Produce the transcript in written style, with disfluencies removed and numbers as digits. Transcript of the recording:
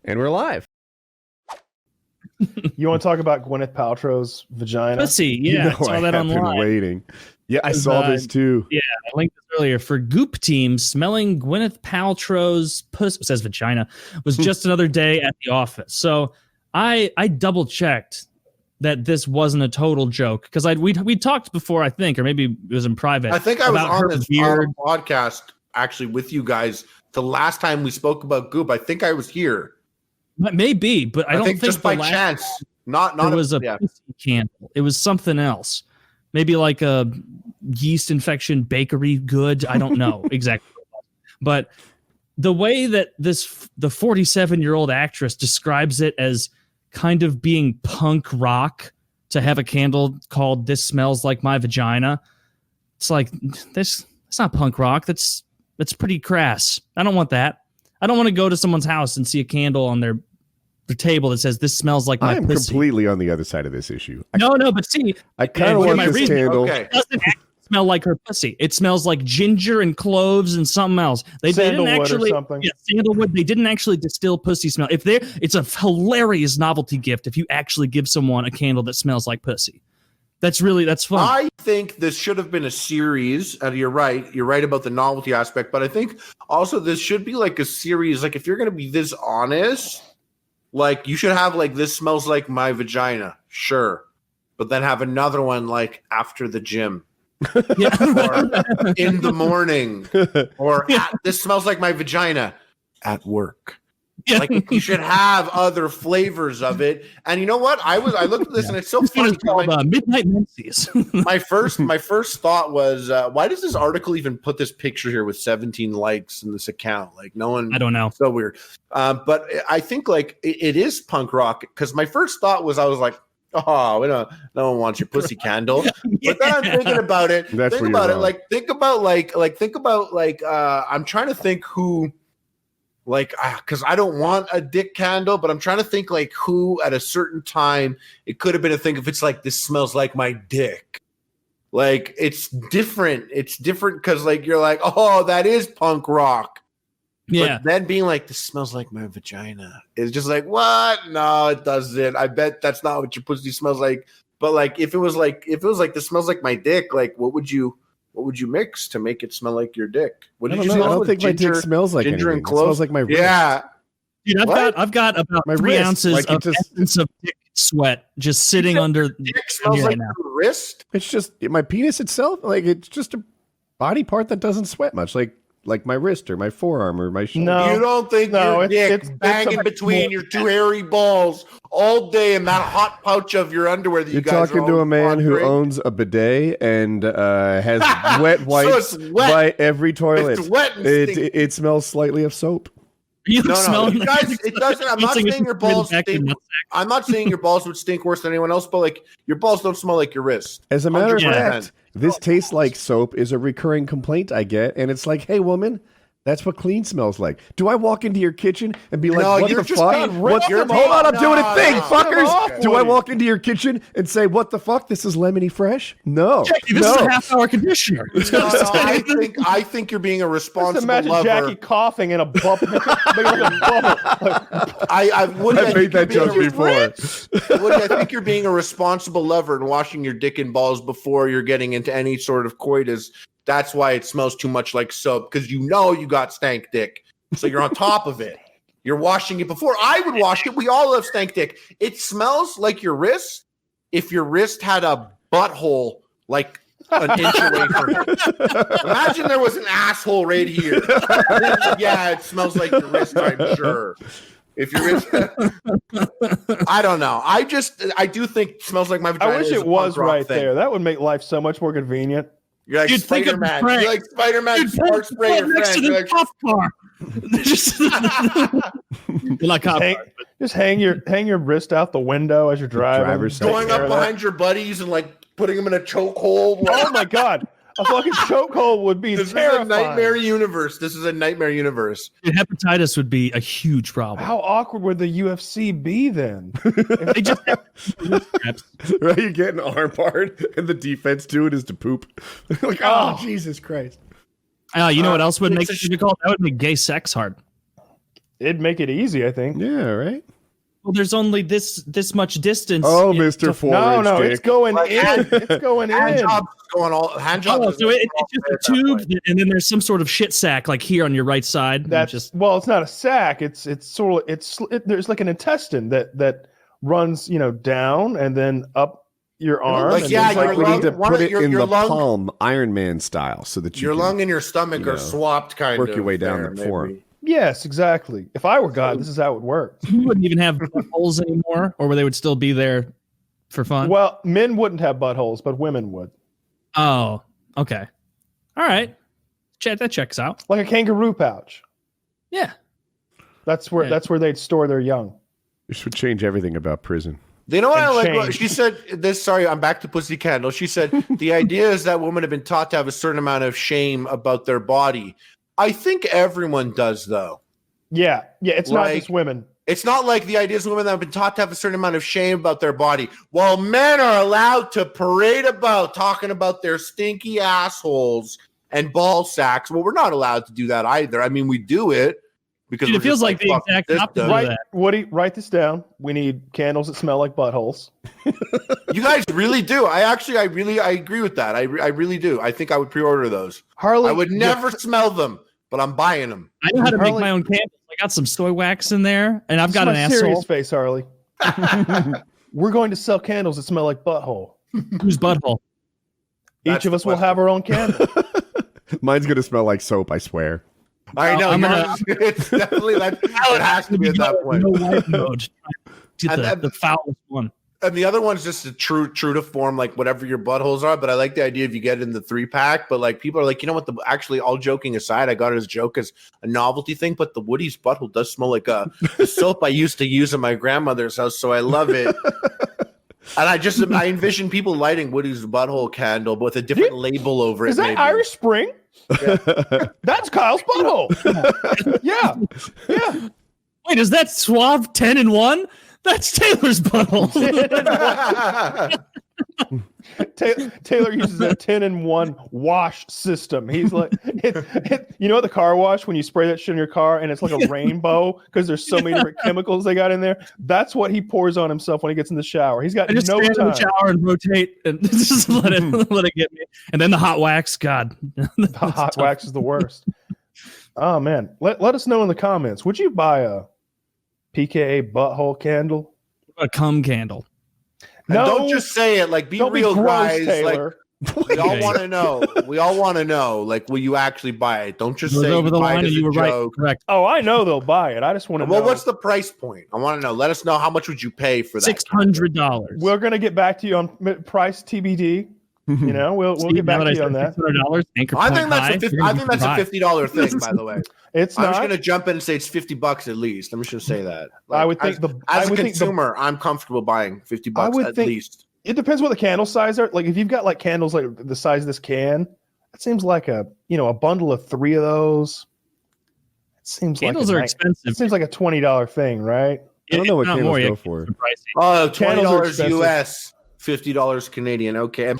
And we're live. You want to talk about Gwenyth Paltrow's vagina? Pussy, yeah, I saw that online. Been waiting. Yeah, I saw this too. Yeah, I linked this earlier. For Goop Team, smelling Gwenyth Paltrow's pussy, says vagina, was just another day at the office. So I double checked that this wasn't a total joke because we talked before, I think, or maybe it was in private. I think I was on this podcast actually with you guys the last time we spoke about Goop. I think I was here. Maybe, but I don't think just by chance. Not it was a pussy candle. It was something else. Maybe like a yeast infection bakery good. I don't know exactly. But the way that the 47-year-old actress describes it as kind of being punk rock to have a candle called "This Smells Like My Vagina," it's like it's not punk rock. That's pretty crass. I don't want that. I don't want to go to someone's house and see a candle on their table that says "This smells like my pussy." I am completely on the other side of this issue. No, but see, I kind of want this candle. It doesn't smell like her pussy. It smells like ginger and cloves and something else. They didn't actually, sandalwood. They didn't actually distill pussy smell. It's a hilarious novelty gift if you actually give someone a candle that smells like pussy. That's fun. I think this should have been a series. You're right about the novelty aspect, but I think also this should be like a series. Like if you're going to be this honest, like you should have like "This Smells Like My Vagina," sure, but then have another one like after the gym, or in the morning, or "This Smells Like My Vagina" at work. Yeah. Like you should have other flavors of it. And you know what? I looked at this and it's so funny. It's called Midnight Menses. my first thought was, why does this article even put this picture here with 17 likes in this account? Like no one. I don't know. So weird. But I think like it is punk rock because my first thought was I was like, oh, no one wants your pussy candle. Yeah. But then I'm thinking about it. Think about I'm trying to think who. Like, because I don't want a dick candle, but I'm trying to think like who at a certain time it could have been a thing. If it's like "This smells like my dick," like it's different. It's different because like you're like, oh, that is punk rock. Yeah. But then being like, "This smells like my vagina," is just like, what? No, it doesn't. I bet that's not what your pussy smells like. But like, if it was like, "This smells like my dick," like, what would you mix to make it smell like your dick? What did you say? I don't think ginger, my dick smells like ginger anything. and clove. It smells like my wrist. Yeah. Dude, I've got about my 3 ounces of essence of dick sweat just sitting under. Dick smells like your wrist. It's just my penis itself. Like it's just a body part that doesn't sweat much. Like my wrist or my forearm or my shoulder. No, you don't think your dick banging between your two hairy balls all day in that hot pouch of your underwear that you guys are talking to a man who owns a bidet and has wet wipes by every toilet. It's wet and it smells slightly of soap. No, you guys, it doesn't. I'm not saying your balls stink. I'm not saying your balls would stink worse than anyone else, but like your balls don't smell like your wrist. As a matter of fact, this tastes like soap is a recurring complaint I get, and it's like, hey, woman, that's what clean smells like. Do I walk into your kitchen and be like, what the fuck? Hold on, I'm doing a thing, fuckers. Do I walk into your kitchen and say, what the fuck? This is lemony fresh? No. Jackie, this is a half-hour conditioner. I think you're being a responsible imagine lover. Jackie coughing in a bubble. I've made that joke before. Woody, I think you're being a responsible lover and washing your dick and balls before you're getting into any sort of coitus. That's why it smells too much like soap, because you got stank dick. So you're on top of it. You're washing it before. I would wash it. We all have stank dick. It smells like your wrist if your wrist had a butthole like an inch away from it. Imagine there was an asshole right here. Yeah, it smells like your wrist, I'm sure. If your wrist, I don't know. I do think it smells like my vagina. I wish it was right there. That would make life so much more convenient. You're like Spider-Man. You're like Spider-Man spark spray your friend. You're like, cop car. Just hang your wrist out the window as you're driving. Going up behind your buddies and like putting them in a chokehold. Oh my god. A fucking chokehold would be terrifying. This is a nightmare universe. This is a nightmare universe. Hepatitis would be a huge problem. How awkward would the UFC be then? They just right, you get an arm part, and the defense to it is to poop. Like, oh, Jesus Christ. You know what else would make it difficult? That would make gay sex hard. It'd make it easy, I think. Yeah, right. Well, there's only this much distance. Oh, Mr. 4-inch No, dick. it's going in. It's going Hand in. jobs going all hand jobs. Oh, so it's just a tube, and then there's some sort of shit sack like here on your right side. That's just well, it's not a sack. It's sort of there's like an intestine that runs down and then up your arm. like, and yeah, then Like we need to put it in the lung, palm, Iron Man style, so that your can lung and your stomach are swapped, kind work of your way down there, the forearm. Yes, exactly. If I were God, this is how it would work. you wouldn't even have holes anymore, or where they would still be there for fun. Well, men wouldn't have buttholes, but women would. Oh, okay, all right. That checks out. Like a kangaroo pouch. Yeah, That's where they'd store their young. This would change everything about prison. You know what And I like? change. She said this. Sorry, I'm back to Pussy Candle. She said the idea is that women have been taught to have a certain amount of shame about their body. I think everyone does, though. Yeah, it's not just women. It's not like the idea is women that have been taught to have a certain amount of shame about their body, while men are allowed to parade about talking about their stinky assholes and ball sacks. Well, we're not allowed to do that either. I mean, we do it because Dude, it feels like the fuck exact this opposite. does. Right, Woody, write this down. We need candles that smell like buttholes. You guys really do. I agree with that. I really do. I think I would pre-order those. Harley, I would never smell them, but I'm buying them. I know how to make Harley- my own candles. I got some soy wax in there, and I've got an serious asshole. face, Harley. We're going to sell candles that smell like butthole. Whose butthole? Each of us will have our own candle. Mine's gonna smell like soap, I swear. I know. I'm gonna- It's definitely that. It has to be at that point. No white mode. Get And the foulest one. And the other one's just a true to form, like whatever your buttholes are. But I like the idea if you get it in the 3-pack. But like people are like, you know what? Actually, all joking aside, I got it as a joke, as a novelty thing. But the Woody's butthole does smell like the soap I used to use in my grandmother's house, so I love it. And I envision people lighting Woody's butthole candle, but with a different label over it. Is that maybe. Irish Spring? That's Kyle's butthole. Yeah. Wait, is that Suave 10 and 1? That's Taylor's butthole. Taylor uses a 10-in-1 wash system. He's like, you know, at the car wash when you spray that shit in your car and it's like a rainbow because there's so many different chemicals they got in there. That's what he pours on himself when he gets in the shower. He's got I just no stand in time. the shower and rotate and just let it get me. And then the hot wax, God. The hot wax is the worst. Oh man, let us know in the comments. Would you buy a PKA butthole candle? A cum candle. And don't just say it. Like, be Don't real, be gross, guys. Taylor. Like, we all want to know. We all want to know. Like, will you actually buy it? Don't just Goes say over the buy it line as and you a were right. joke. Correct. Oh, I know they'll buy it. I just want to Well, know. what's the price point? I want to know. Let us know how much would you pay for that. $600. We're gonna get back to you on price TBD. You know, we'll get back to you on that. $600. Anchor I point think that's high. a 50, You're I gonna think that's a be $50 thing. By the way, It's I'm not. just gonna jump in and say it's $50 at least. I'm just gonna say that. I would think as a consumer, I'm comfortable buying $50 at least. It depends what the candle size are. Like if you've got like candles like the size of this can, it seems like a bundle of 3 of those. It seems Candles are expensive. It seems like a $20 thing, right? I don't know what Not candles more, go yeah, for. pricey. Oh, Candles are $20 expensive. US, $50 Canadian. Okay.